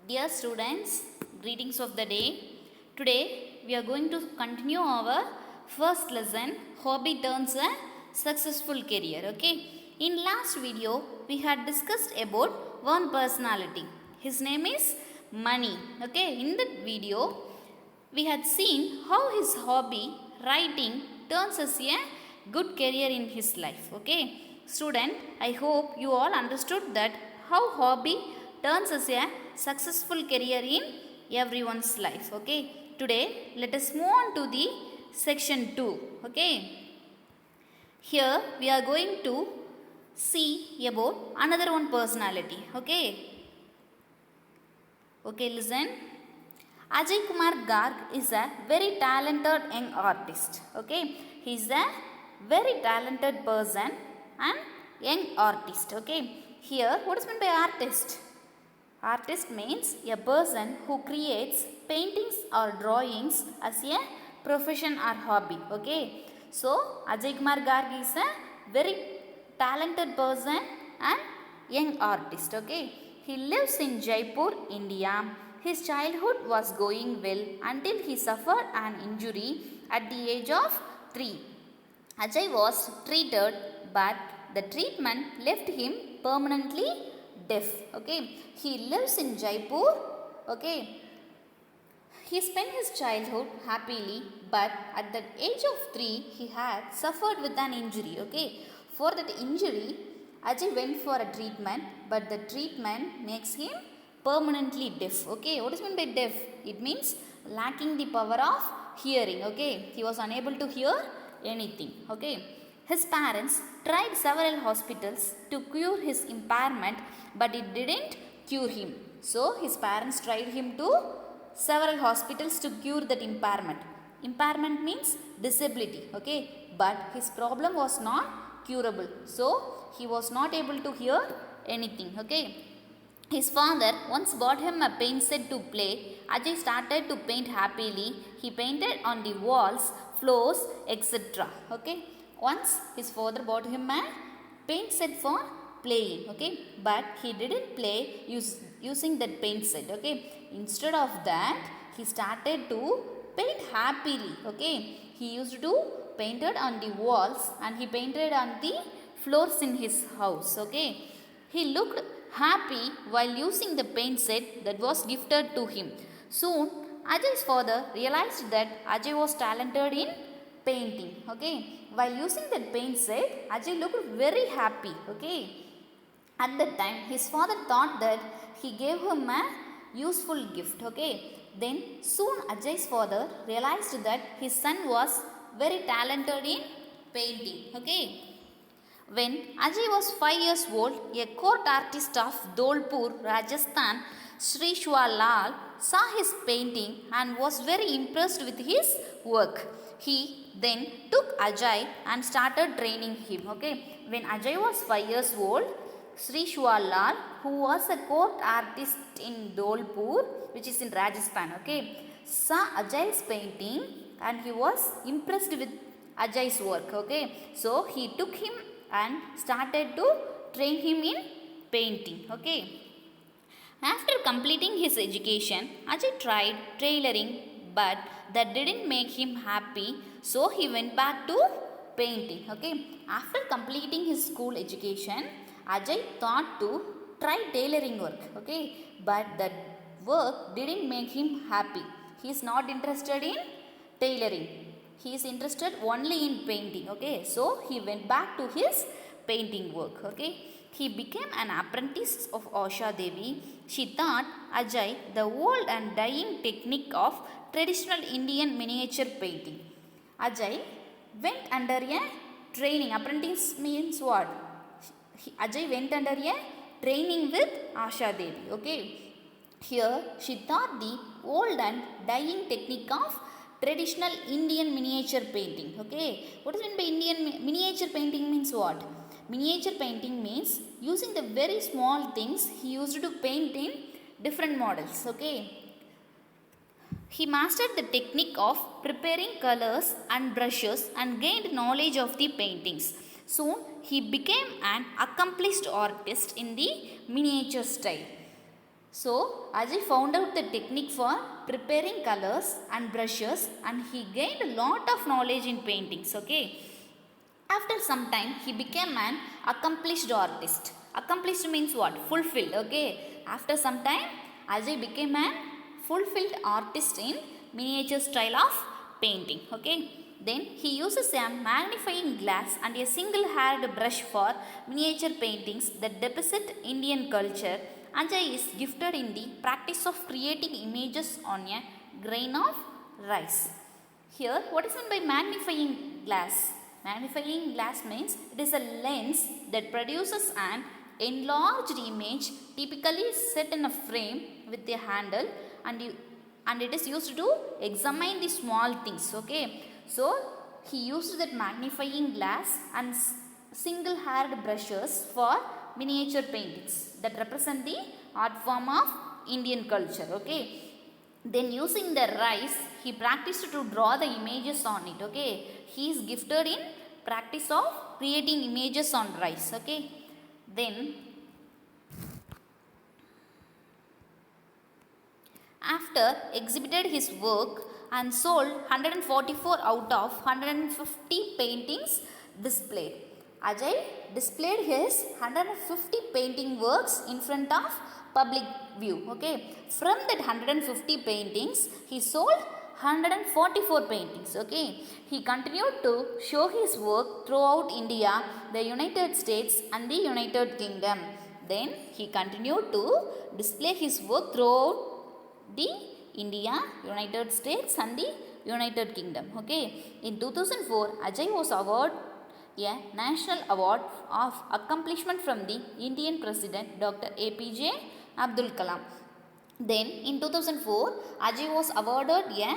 Dear students, greetings of the day. Today we are going to continue our first lesson, hobby turns a successful career. Okay. In last video we had discussed about one personality. His name is Money. Okay. In that video we had seen how his hobby writing turns as a good career in his life. Okay. Student, I hope you all understood that how hobby turns as a successful career in everyone's life. Okay. Today let us move on to the section 2. Okay. Here we are going to see about another one personality. Okay. Okay, listen. Ajay Kumar Garg is a very talented young artist. Okay. He is a very talented person and young artist. Okay. Here what is meant by artist? Artist means a person who creates paintings or drawings as a profession or hobby. Okay. So Ajay Kumar Garg is a very talented person and young artist. Okay. He lives in Jaipur, India. His childhood was going well until he suffered an injury at the age of 3. Ajay was treated, but the treatment left him permanently deaf. Okay. He lives in Jaipur. Okay. He spent his childhood happily, but at the age of 3 he had suffered with an injury. Okay. For that injury Ajay went for a treatment, but the treatment makes him permanently deaf. Okay. What is meant by deaf? It means lacking the power of hearing. Okay. He was unable to hear anything. Okay. His parents tried several hospitals to cure his impairment, but it didn't cure him. So his parents tried him to several hospitals to cure that impairment. Impairment means disability. Okay. But his problem was not curable. So he was not able to hear anything. Okay. His father once bought him a paint set to play. Ajay started to paint happily. He painted on the walls, floors, etc. Okay. Once his father bought him a paint set for playing. Okay. But he didn't play using that paint set. Okay. Instead of that, he started to paint happily. Okay. He used to painted on the walls and he painted on the floors in his house. Okay. He looked happy while using the paint set that was gifted to him. Soon Ajay's father realized that Ajay was talented in painting. Okay. While using that paint set, Ajay looked very happy. Okay. At that time his father thought that he gave him a useful gift. Okay. Then soon Ajay's father realized that his son was very talented in painting. Okay. When Ajay was 5 years old, a court artist of Dholpur, Rajasthan, Sri Shwar Lal, saw his painting and was very impressed with his work. He then took Ajay and started training him. Okay. When Ajay was 5 years old, Sri Shwar Lal, who was a court artist in Dholpur, which is in Rajasthan, okay, saw Ajay's painting and he was impressed with Ajay's work. Okay. So he took him and started to train him in painting. Okay. After completing his education, Ajay tried tailoring, but that didn't make him happy. So he went back to painting. Okay. After completing his school education, Ajay thought to try tailoring work. Okay. But that work didn't make him happy. He is not interested in tailoring. He is interested only in painting. Okay. So he went back to his painting work. Okay. He became an apprentice of Asha Devi. She taught Ajay the old and dying technique of traditional Indian miniature painting. Ajay went under a training. Apprentice means what? Ajay went under a training with Asha Devi. Okay. Here she taught the old and dying technique of traditional Indian miniature painting. Okay. What is meant by Indian miniature painting means what? Miniature painting means using the very small things he used to paint in different models. Okay. He mastered the technique of preparing colors and brushes and gained knowledge of the paintings. Soon he became an accomplished artist in the miniature style. So Ajay found out the technique for preparing colors and brushes and he gained a lot of knowledge in paintings. Okay. After some time he became an accomplished artist. Accomplished means what? Fulfilled. Okay. After some time Ajay became an fulfilled artist in miniature style of painting. Okay. Then he uses a magnifying glass and a single-haired brush for miniature paintings that depict Indian culture. Ajay is gifted in the practice of creating images on a grain of rice. Here, what is meant by magnifying glass? Magnifying glass means it is a lens that produces an enlarged image typically set in a frame with a handle and it is used to examine the small things. Okay. So he used that magnifying glass and single-haired brushes for miniature paintings that represent the art form of Indian culture. Okay. Then using the rice, he practiced to draw the images on it. Okay. He is gifted in practice of creating images on rice. Okay. Then after exhibited his work and sold 144 out of 150 paintings displayed. Ajay displayed his 150 painting works in front of public view. Okay. From that 150 paintings, he sold 144 paintings. Okay. He continued to show his work throughout India, the United States and the United Kingdom. Then he continued to display his work throughout the India, United States and the United Kingdom. Okay. In 2004, Ajay was awarded a National Award of Accomplishment from the Indian President Dr. APJ Abdul Kalam. Then in 2004, Ajay was awarded a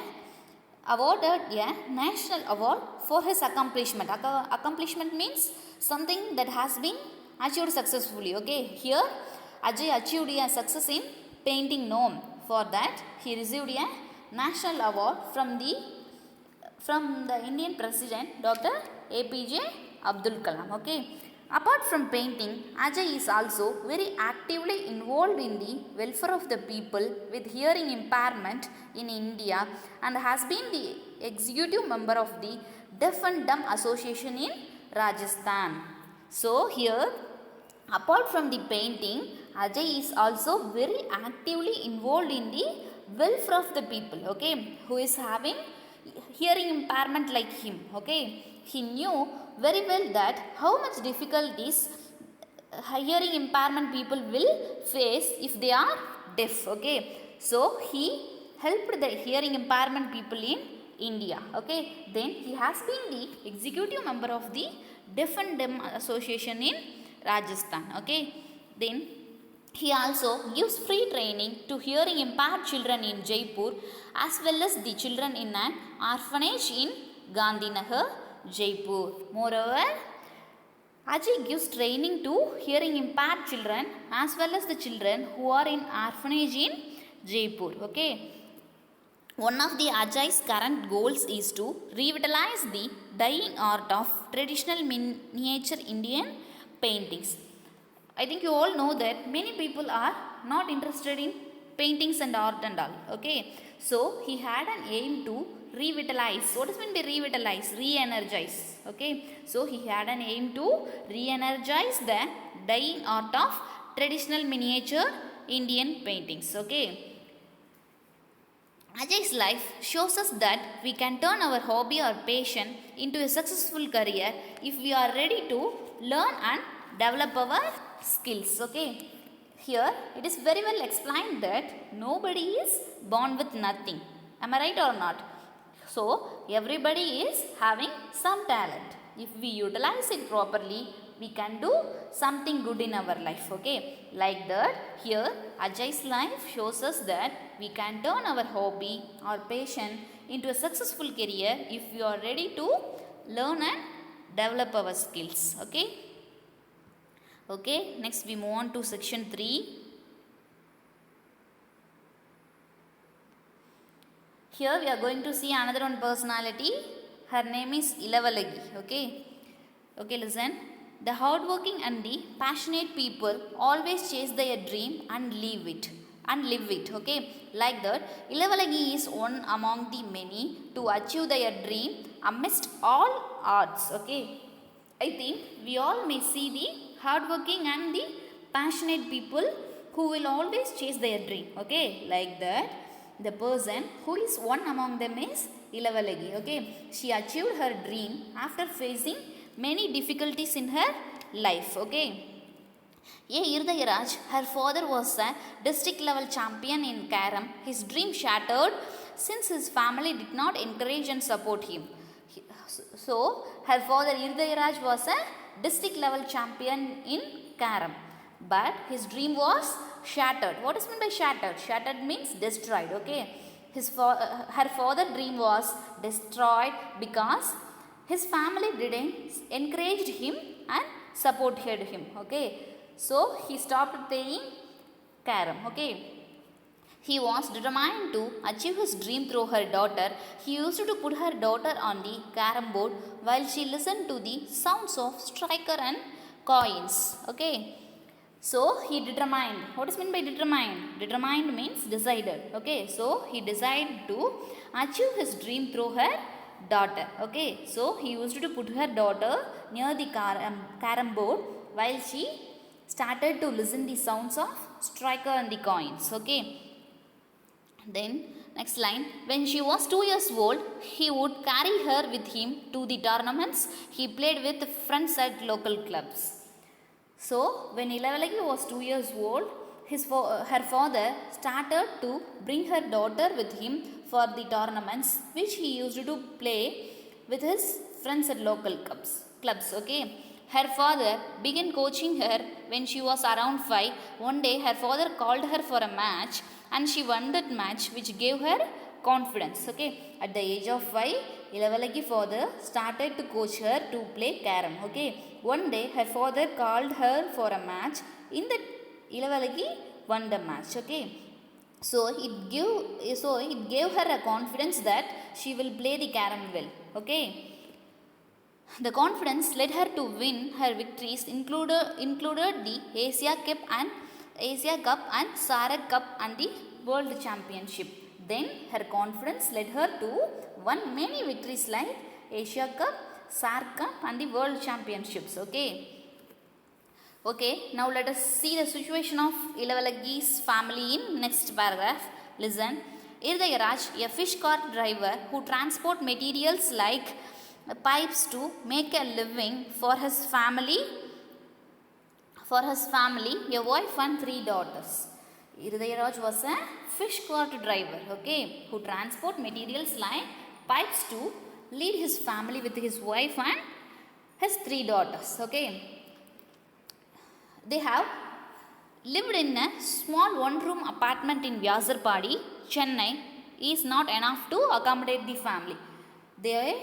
National Award for his accomplishment. Accomplishment means something that has been achieved successfully. Okay. Here Ajay achieved a success in painting gnome. For that, he received a national award from the Indian President Dr. APJ Abdul Kalam. Okay. Apart from painting, Ajay is also very actively involved in the welfare of the people with hearing impairment in India and has been the executive member of the Deaf and Dumb Association in Rajasthan. So here, apart from the painting, Ajay is also very actively involved in the welfare of the people. Okay, who is having hearing impairment like him. Okay. He knew very well that how much difficulties hearing impairment people will face if they are deaf. Okay. So he helped the hearing impairment people in India. Okay. Then he has been the executive member of the Deaf and Dumb Association in Rajasthan. Okay. Then he also gives free training to hearing impaired children in Jaipur as well as the children in an orphanage in Gandhinagar, Jaipur. Moreover, Ajay gives training to hearing impaired children as well as the children who are in orphanage in Jaipur. Okay. One of the Ajay's current goals is to revitalize the dying art of traditional miniature Indian paintings. I think you all know that many people are not interested in paintings and art and all. Okay. So he had an aim to revitalize. What does mean by revitalize? Re-energize. Okay. So he had an aim to re-energize the dying art of traditional miniature Indian paintings. Okay. Ajay's life shows us that we can turn our hobby or passion into a successful career if we are ready to learn and develop our skills. Okay. Here it is very well explained that nobody is born with nothing. Am I right or not? So everybody is having some talent. If we utilize it properly, we can do something good in our life. Okay. Like that, here Ajay's life shows us that we can turn our hobby or passion into a successful career if we are ready to learn and develop our skills. Okay. Okay, next we move on to section 3. Here we are going to see another one personality. Her name is Ilavalagi. Okay. Okay, listen. The hardworking and the passionate people always chase their dream and live it. and live it. Okay, like that, Ilavalagi is one among the many to achieve their dream amidst all odds. Okay, I think we all may see the hardworking and the passionate people who will always chase their dream. Okay, like that, the person who is one among them is Ilavalagi. Okay, she achieved her dream after facing many difficulties in her life. Okay, Irdayaraj, her father was a district level champion in Carom. His dream shattered since his family did not encourage and support him. So, her father Irdayaraj was a district level champion in Carom. But his dream was shattered. What is meant by shattered? Shattered means destroyed. Okay, her father's dream was destroyed because his family didn't encourage him and supported him. Okay, so he stopped playing carom. Okay, he was determined to achieve his dream through her daughter. He used to put her daughter on the carom board while she listened to the sounds of striker and coins. Okay, so he determined. What is meant by determined? Determined means decided. Okay, so he decided to achieve his dream through her daughter. Okay, so he used to put her daughter near the carom board while she started to listen the sounds of striker and the coins. Okay, then next line, when she was 2 years old, he would carry her with him to the tournaments he played with friends at local clubs. So when Ilavalagi was 2 years old, her father started to bring her daughter with him for the tournaments which he used to play with his friends at local clubs. Okay, her father began coaching her when she was around 5. One day her father called her for a match and she won that match, which gave her confidence. Okay, at the age of 5, Ilavalagi father started to coach her to play carom. Okay, one day her father called her for a match. In that, Ilavalagi won the match. Okay, so it gave her a confidence that she will play the carom well. Okay, the confidence led her to win her victories included the Asia Cup and Sarag Cup and the World Championship. Then her confidence led her to win many victories like Asia Cup, Sarag Cup and the World Championships. Okay, now let us see the situation of Ilavalagi's family in next paragraph. Listen. Irdayaraj, a fish cart driver who transport materials like pipes to make a living for his family, a wife and 3 daughters. Irdayaraj was a fish cart driver, okay, who transport materials like pipes to lead his family with his wife and his 3 daughters. Okay, they have lived in a small one-room apartment in Vyasarpadi, Chennai. Is not enough to accommodate the family. They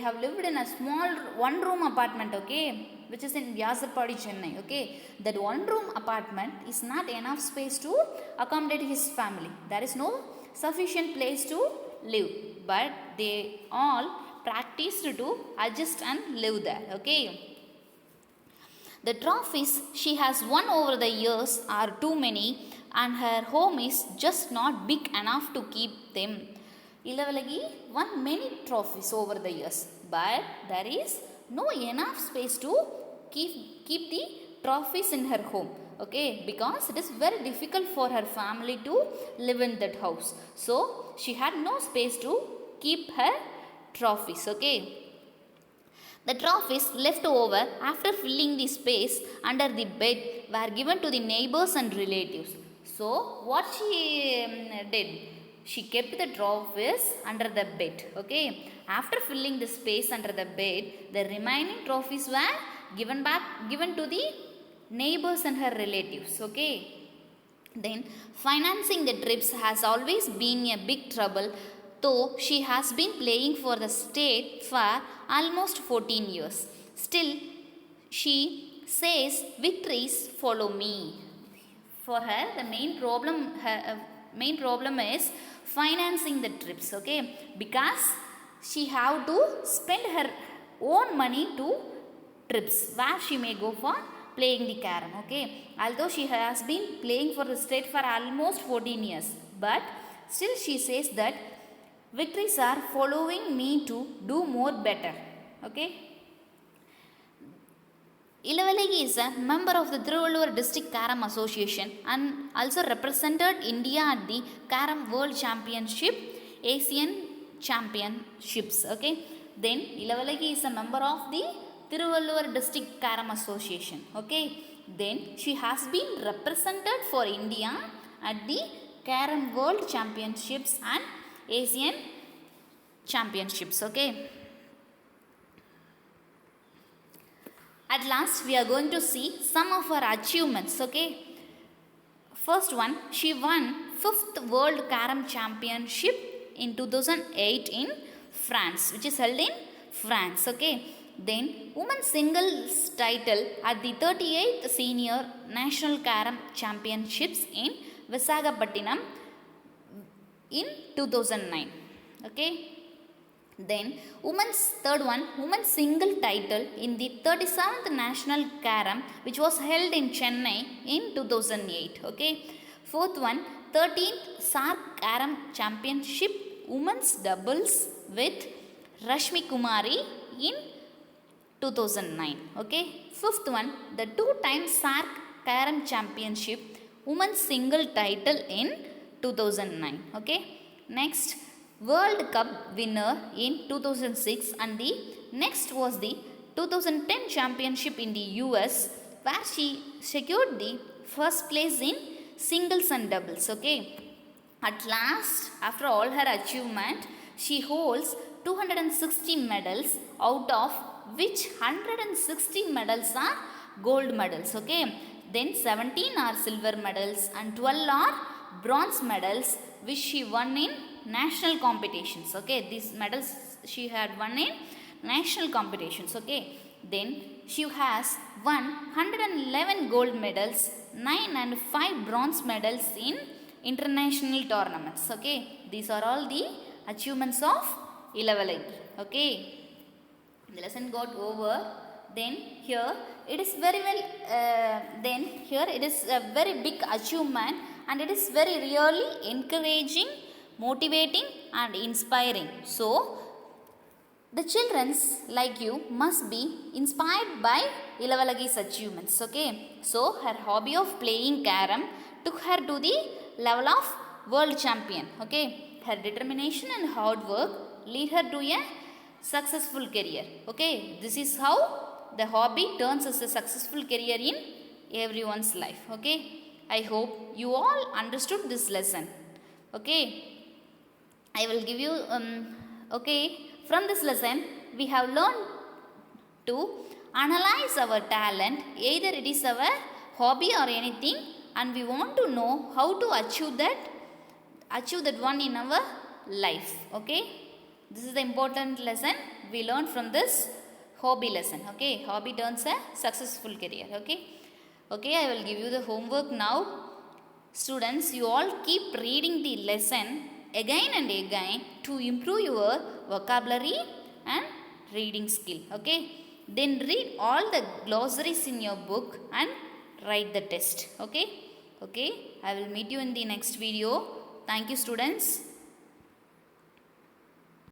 have lived in a small one-room apartment, okay, which is in Vyasarpadi, Chennai. Okay, that one-room apartment is not enough space to accommodate his family. There is no sufficient place to live, but they all practiced to adjust and live there. Okay, the trophies she has won over the years are too many, and her home is just not big enough to keep them. Ilavalagi won many trophies over the years, but there is no enough space to keep the trophies in her home. Okay, because it is very difficult for her family to live in that house. So she had no space to keep her trophies. Okay, the trophies left over after filling the space under the bed were given to the neighbors and relatives. So what she did? She kept the trophies under the bed. Okay, after filling the space under the bed, the remaining trophies were given to the neighbors and her relatives. Okay, then financing the trips has always been a big trouble, though she has been playing for the state for almost 14 years. Still, she says victories follow me. For her, the main problem is financing the trips. Okay, because she have to spend her own money to trips where she may go for playing the carom. Okay, although she has been playing for the state for almost 14 years, but still she says that victories are following me to do more better. Okay, Ilavalagi is a member of the Thiruvallur District Carom Association and also represented India at the Carom World Championship, Asian Championships. Okay, then Ilavalagi is a member of the Thiruvallur District Carom Association. Okay, then she has been represented for India at the Carom World Championships and Asian Championships. Okay, at last we are going to see some of her achievements. Okay, first one, she won 5th World Carom Championship in 2008 in France, which is held in France. Okay, then women's singles title at the 38th Senior National Carom Championships in Visakhapatnam in 2009. Okay, then women's single title in the 37th National Carom, which was held in Chennai in 2008. Okay, fourth one, 13th SARC Carom Championship women's doubles with Rashmi Kumari in 2009. Okay, fifth one, the 2-time SARC Carom Championship women's single title in 2009. Okay, next, World Cup winner in 2006, and the next was the 2010 championship in the US, where she secured the first place in singles and doubles. Okay, at last, after all her achievement, she holds 260 medals, out of which 160 medals are gold medals. Okay, then 17 are silver medals and 12 are bronze medals, which she won in national competitions. Okay, these medals she had won in national competitions. Okay, then she has won 111 gold medals, 9 and 5 bronze medals in international tournaments. Okay, these are all the achievements of Ilavalagi. Okay, the lesson got over. Then here it is very well, then here it is a very big achievement, and it is very really encouraging, motivating and inspiring. So the children like you must be inspired by Ilavalagi's achievements. Okay, so her hobby of playing carom took her to the level of world champion. Okay, her determination and hard work lead her to a successful career. Okay, this is how the hobby turns as a successful career in everyone's life. Okay, I hope you all understood this lesson. Okay, I will give you okay, from this lesson we have learned to analyze our talent, either it is our hobby or anything, and we want to know how to achieve that one in our life. Okay, this is the important lesson we learned from this hobby lesson. Okay, hobby turns a successful career. Okay, okay, I will give you the homework now. Students, you all keep reading the lesson again and again to improve your vocabulary and reading skill. Okay, then read all the glossaries in your book and write the test. Okay, okay, I will meet you in the next video. Thank you, students.